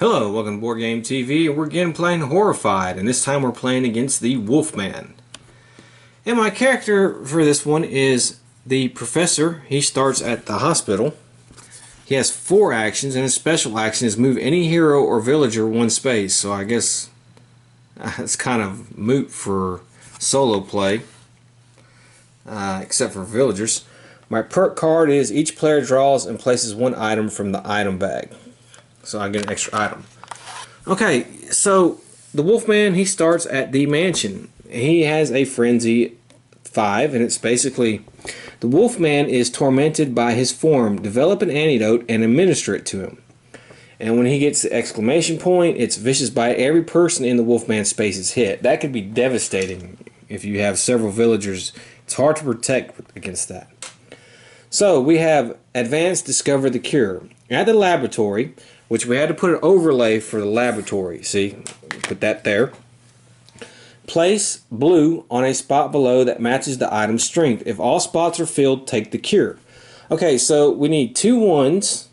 Hello, welcome to Boardgame TV, and we're again playing Horrified, and this time we're playing against the Wolfman. And my character for this one is the professor. He starts at the hospital. He has 4 actions, and his special action is move any hero or villager 1 space. So I guess it's kind of moot for solo play, except for villagers. My perk card is each player draws and places 1 item from the item bag. So I get an extra item. Okay, so the Wolfman, he starts at the mansion. He has a frenzy 5, and it's basically the Wolfman is tormented by his form. Develop an antidote and administer it to him. And when he gets the exclamation point, it's vicious bite. Every person in the Wolfman space is hit. That could be devastating if you have several villagers. It's hard to protect against that. So we have advanced discover the cure. At the laboratory, which we had to put an overlay for the laboratory. See, put that there. Place blue on a spot below that matches the item's strength. If all spots are filled, take the cure. Okay, so we need 2 1s,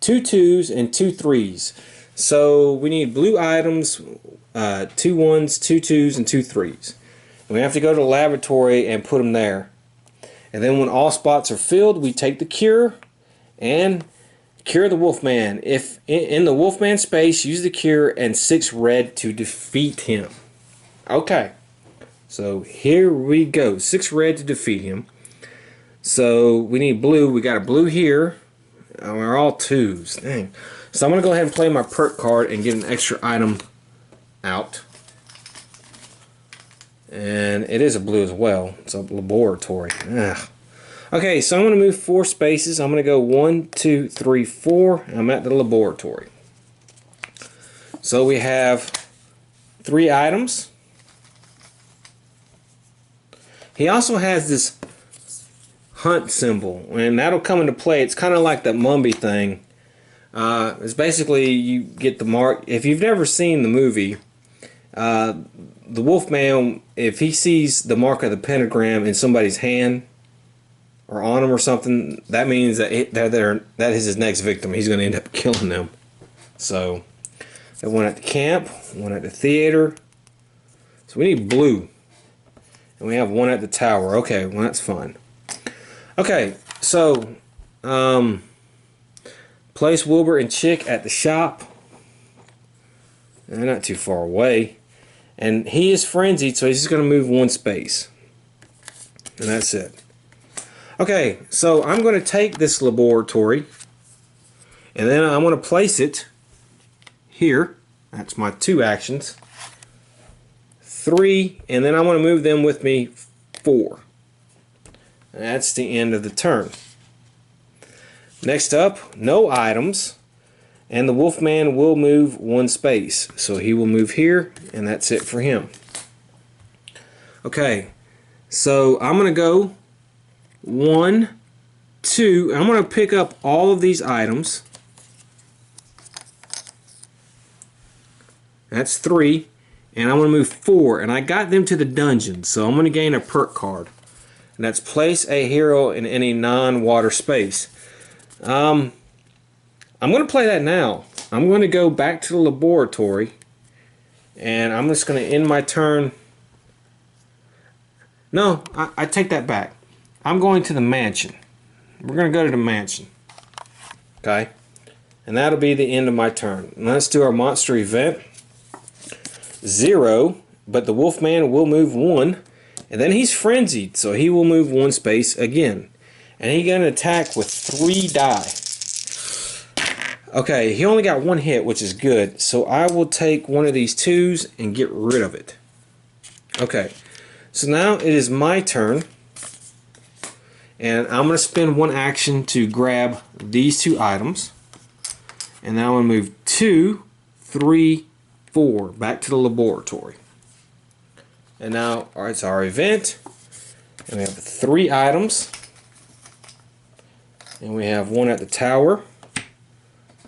2 2s, and 2 3s. So we need blue items, 2 1s, 2 2s, and 2 3s. And we have to go to the laboratory and put them there. And then when all spots are filled, we take the cure and cure the Wolfman. If in the Wolfman space, use the cure and 6 red to defeat him. Okay, so here we go. 6 red to defeat him. So we need blue. We got a blue here. We're all 2s. Dang. So I'm going to go ahead and play my perk card and get an extra item out. And it is a blue as well. It's a laboratory. Ugh. Okay, so I'm going to move 4 spaces. I'm going to go 1, 2, 3, 4. I'm at the laboratory. So we have 3 items. He also has this hunt symbol, and that'll come into play. It's kind of like that Mumby thing. It's basically you get the mark. If you've never seen the movie, the Wolfman, if he sees the mark of the pentagram in somebody's hand or on him or something, that means that that is his next victim. He's going to end up killing them. So, got 1 at the camp, 1 at the theater. So we need blue. And we have 1 at the tower. Okay, well that's fine. Okay, so place Wilbur and Chick at the shop. They're not too far away. And he is frenzied, so he's just going to move 1 space. And that's it. Okay, so I'm going to take this laboratory, and then I'm going to place it here. That's my 2 actions. 3, and then I'm going to move them with me 4. And that's the end of the turn. Next up, no items, and the Wolfman will move 1 space. So he will move here, and that's it for him. Okay, so I'm going to go 1, 2. I'm going to pick up all of these items. That's 3. And I'm going to move 4. And I got them to the dungeon. So I'm going to gain a perk card. And that's place a hero in any non-water space. I'm going to play that now. I'm going to go back to the laboratory. And I'm just going to end my turn. No, I take that back. I'm going to the mansion. We're going to go to the mansion. Okay? And that'll be the end of my turn. And let's do our monster event. 0, but the Wolfman will move 1. And then he's frenzied, so he will move 1 space again. And he's going to attack with 3 die. Okay, he only got 1 hit, which is good. So I will take 1 of these 2s and get rid of it. Okay, so now it is my turn. And I'm going to spend 1 action to grab these 2 items. And then I'm going to move 2, 3, 4 back to the laboratory. And now it's our event. And we have 3 items. And we have 1 at the tower,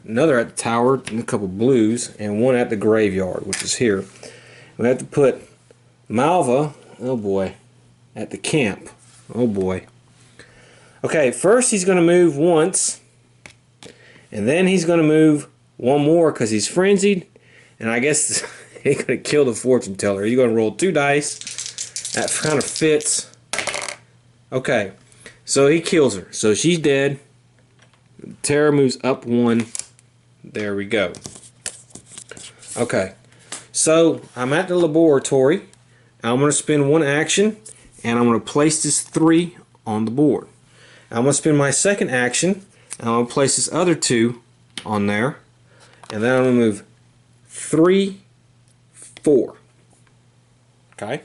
another at the tower, and a couple blues, and 1 at the graveyard, which is here. We have to put Malva, oh boy, at the camp. Oh boy. Okay, first he's going to move once, and then he's going to move one more because he's frenzied, and I guess he's going to kill the fortune teller. He's going to roll 2 dice. That kind of fits. Okay, so he kills her. So she's dead. Terror moves up 1. There we go. Okay, so I'm at the laboratory. I'm going to spend 1 action, and I'm going to place this 3 on the board. I'm going to spend my second action, and I'm going to place this other 2 on there, and then I'm going to move 3, 4. Okay,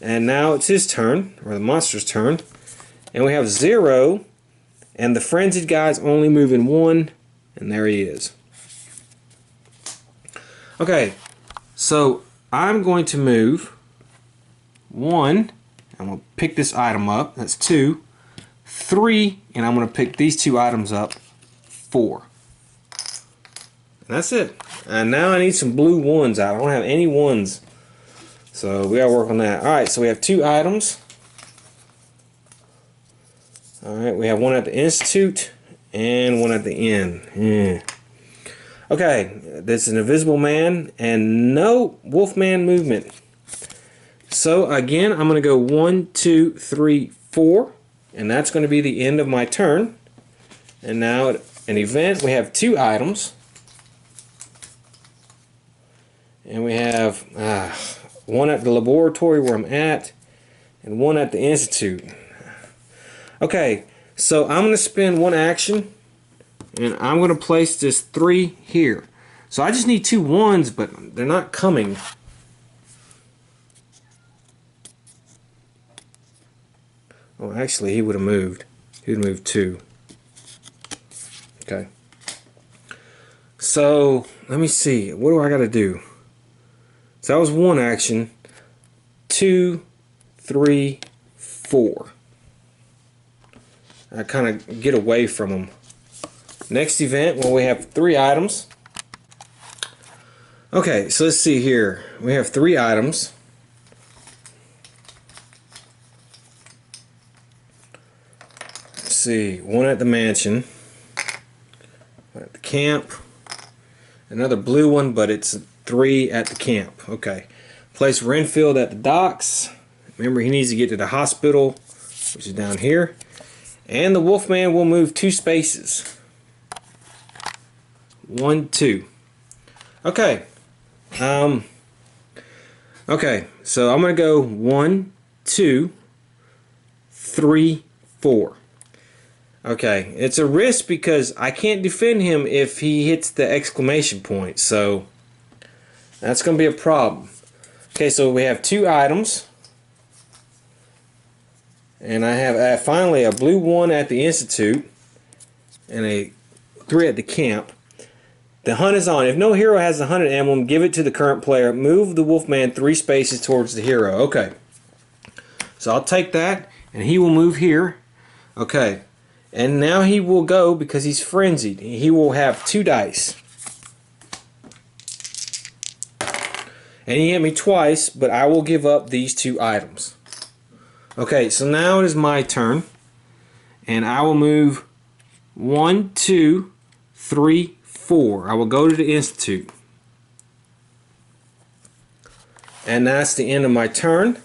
and now it's his turn, or the monster's turn, and we have 0, and the frenzied guy's only moving 1, and there he is. Okay, so I'm going to move 1, I'm going to pick this item up, that's 2, 3, and I'm going to pick these 2 items up, 4. And that's it. And now I need some blue 1s out. I don't have any 1s. So we got to work on that. Alright, so we have 2 items. Alright, we have 1 at the Institute and 1 at the end. Okay, this is an invisible man and no wolfman movement. So again, I'm going to go 1, 2, 3, 4, and that's going to be the end of my turn. And now an event, we have 2 items. And we have 1 at the laboratory where I'm at, and 1 at the Institute. Okay, so I'm going to spend 1 action, and I'm going to place this 3 here. So I just need 2 1s, but they're not coming. Oh, actually, he would have moved. He would have moved 2. Okay. So, let me see. What do I got to do? So that was 1 action. 2, 3, 4. I kind of get away from them. Next event, well, we have 3 items. Okay, so let's see here. We have 3 items. Let's see. 1 at the mansion. 1 at the camp. Another blue one, but it's 3 at the camp. Okay. Place Renfield at the docks. Remember, he needs to get to the hospital, which is down here. And the Wolfman will move 2 spaces. 1, 2. Okay. Okay, so I'm going to go 1, 2, 3, 4. Okay, it's a risk because I can't defend him if he hits the exclamation point, so that's going to be a problem. Okay, so we have 2 items, and I have finally a blue 1 at the Institute and a 3 at the camp. The hunt is on. If no hero has the hunted emblem, give it to the current player. Move the Wolfman 3 spaces towards the hero. Okay, so I'll take that, and he will move here. Okay. And now he will go because he's frenzied. He will have 2 dice. And he hit me twice, but I will give up these 2 items. Okay, so now it is my turn. And I will move 1, 2, 3, 4. I will go to the Institute. And that's the end of my turn.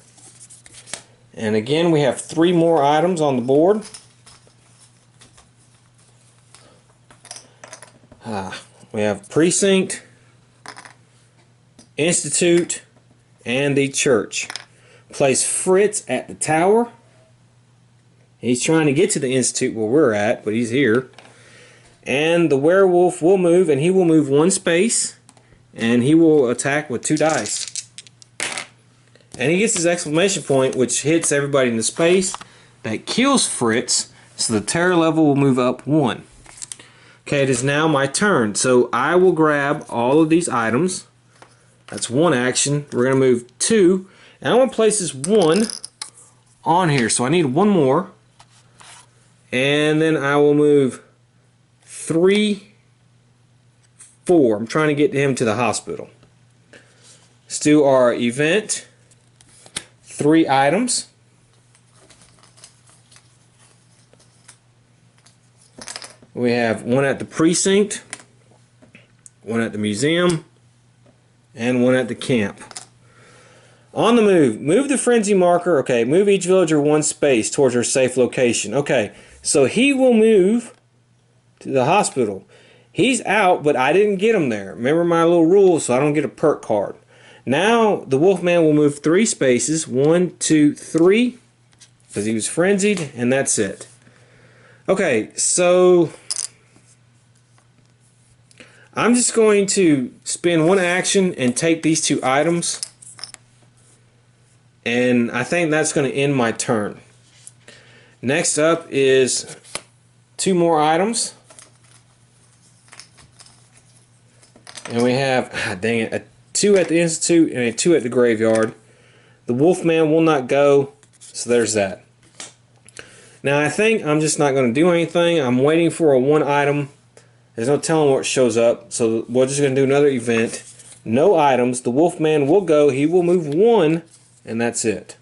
And again, we have 3 more items on the board. We have Precinct, Institute, and the Church. Place Fritz at the tower. He's trying to get to the Institute where we're at, but he's here. And the werewolf will move, and he will move 1 space, and he will attack with 2 dice. And he gets his exclamation point, which hits everybody in the space. That kills Fritz, so the terror level will move up 1. Okay, it is now my turn, so I will grab all of these items. That's 1 action. We're going to move 2, and I want to place this 1 on here, so I need 1 more. And then I will move 3, 4. I'm trying to get him to the hospital. Let's do our event. 3 items. We have 1 at the precinct, one at the museum, and one at the camp. On the move, move the frenzy marker. Okay, move each villager one space towards their safe location. Okay, so he will move to the hospital. He's out, but I didn't get him there. Remember my little rule, so I don't get a perk card. Now the wolfman will move 3 spaces. 1, 2, 3, because he was frenzied, and that's it. Okay, so I'm just going to spend 1 action and take these 2 items, and I think that's going to end my turn. Next up is 2 more items, and we have, dang it, a 2 at the institute and a 2 at the graveyard. The wolfman will not go, so there's that. Now I think I'm just not going to do anything. I'm waiting for a 1 item. There's no telling what shows up, so we're just going to do another event. No items. The wolfman will go. He will move 1, and that's it.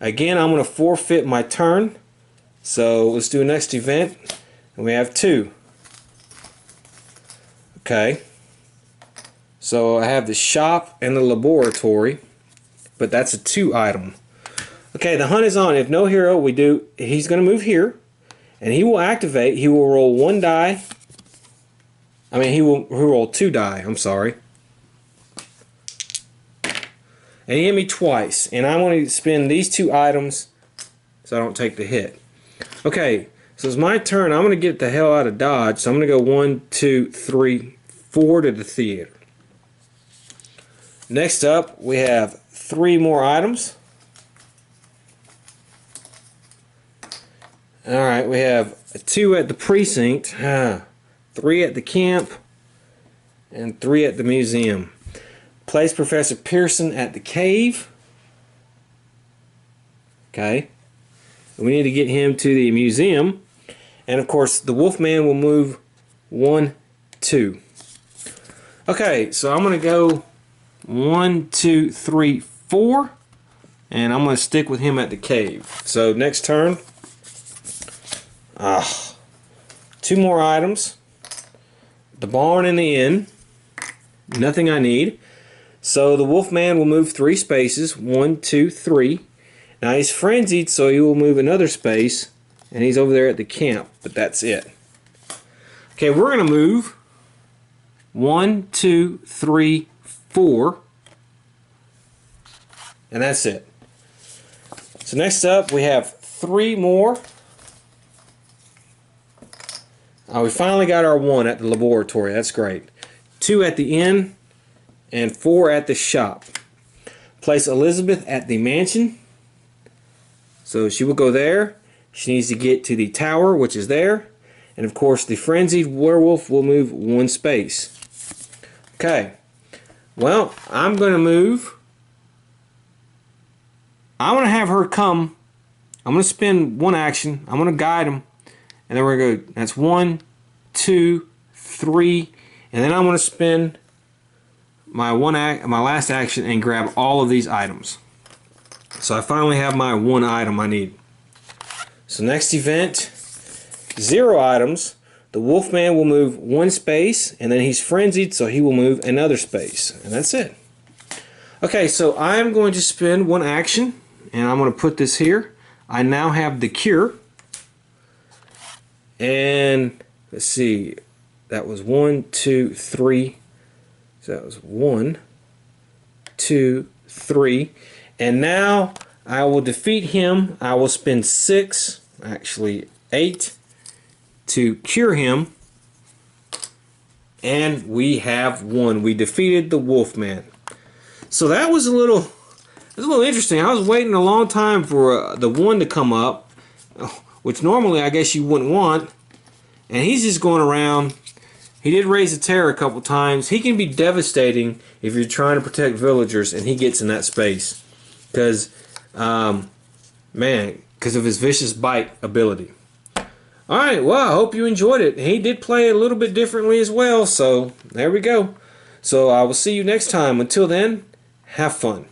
Again, I'm going to forfeit my turn. So let's do a next event, and we have 2. Okay. So I have the shop and the laboratory, but that's a 2 item. Okay, the hunt is on. If no hero, he's going to move here, and he will activate. He will roll 1 die. I mean, he'll roll 2 die. I'm sorry. And he hit me twice, and I want to spend these 2 items so I don't take the hit. Okay, so it's my turn. I'm going to get the hell out of Dodge, so I'm going to go 1, 2, 3, 4 to the theater. Next up, we have 3 more items. Alright, we have 2 at the precinct, 3 at the camp, and 3 at the museum. Place Professor Pearson at the cave. Okay. We need to get him to the museum. And of course, the wolfman will move 1, 2. Okay, so I'm going to go 1, 2, 3, 4. And I'm going to stick with him at the cave. So next turn. 2 more items. The barn and the inn. Nothing I need. So the wolfman will move 3 spaces. 1, 2, 3. Now he's frenzied, so he will move another space. And he's over there at the camp. But that's it. Okay, we're going to move 1, 2, 3, 4. And that's it. So next up we have 3 more. We finally got our 1 at the laboratory. That's great. 2 at the inn and 4 at the shop. Place Elizabeth at the mansion. So she will go there. She needs to get to the tower, which is there. And of course, the frenzied werewolf will move 1 space. Okay. Well, I'm going to move. I'm going to have her come. I'm going to spend 1 action. I'm going to guide him. And then we're going to go, that's 1, 2, 3, and then I'm going to spend my last action and grab all of these items. So I finally have my 1 item I need. So next event, 0 items. The wolfman will move 1 space, and then he's frenzied, so he will move another space. And that's it. Okay, so I'm going to spend 1 action, and I'm going to put this here. I now have the cure. And let's see, that was 1, 2, 3. So that was 1, 2, 3. And now I will defeat him. I will spend 6, actually 8, to cure him. And we have won. We defeated the wolfman. So that was a little interesting. I was waiting a long time for the 1 to come up, which normally I guess you wouldn't want. And he's just going around. He did raise a terror a couple times. He can be devastating if you're trying to protect villagers and he gets in that space. Because, because of his vicious bite ability. Alright, well, I hope you enjoyed it. He did play a little bit differently as well, so there we go. So I will see you next time. Until then, have fun.